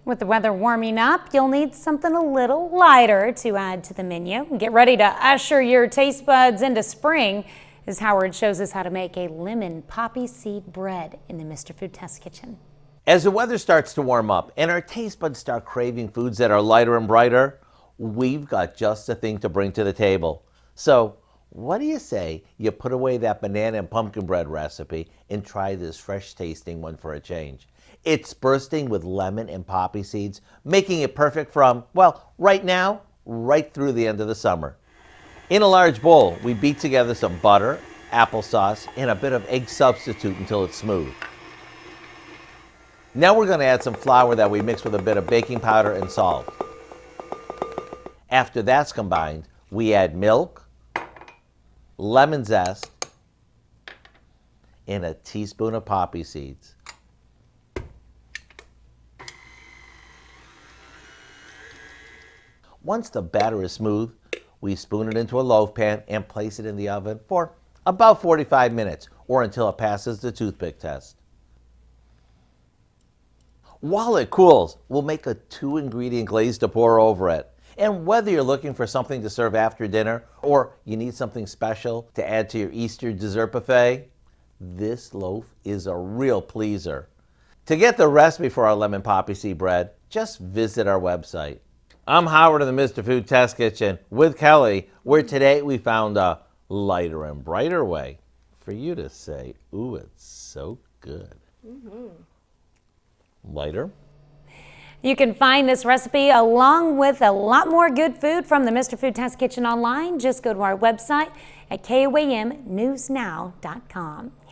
With the weather warming up, you'll need something a little lighter to add to the menu. Get ready to usher your taste buds into spring as Howard shows us how to make a lemon poppy seed bread in the Mr. Food Test Kitchen. As the weather starts to warm up and our taste buds start craving foods that are lighter and brighter, we've got just the thing to bring to the table. So what do you say you put away that banana and pumpkin bread recipe and try this fresh tasting one for a change? It's bursting with lemon and poppy seeds, making it perfect from, well, right now, right through the end of the summer. In a large bowl, we beat together some butter, applesauce, and a bit of egg substitute until it's smooth. Now we're going to add some flour that we mix with a bit of baking powder and salt. After that's combined, we add milk, lemon zest, and a teaspoon of poppy seeds. Once the batter is smooth, we spoon it into a loaf pan and place it in the oven for about 45 minutes or until it passes the toothpick test. While it cools, we'll make a 2-ingredient glaze to pour over it. And whether you're looking for something to serve after dinner or you need something special to add to your Easter dessert buffet, this loaf is a real pleaser. To get the recipe for our lemon poppy seed bread, just visit our website. I'm Howard in the Mr. Food Test Kitchen with Kelly, where today we found a lighter and brighter way for you to say, ooh, it's so good. Lighter. You can find this recipe along with a lot more good food from the Mr. Food Test Kitchen online. Just go to our website at KOAMnewsnow.com.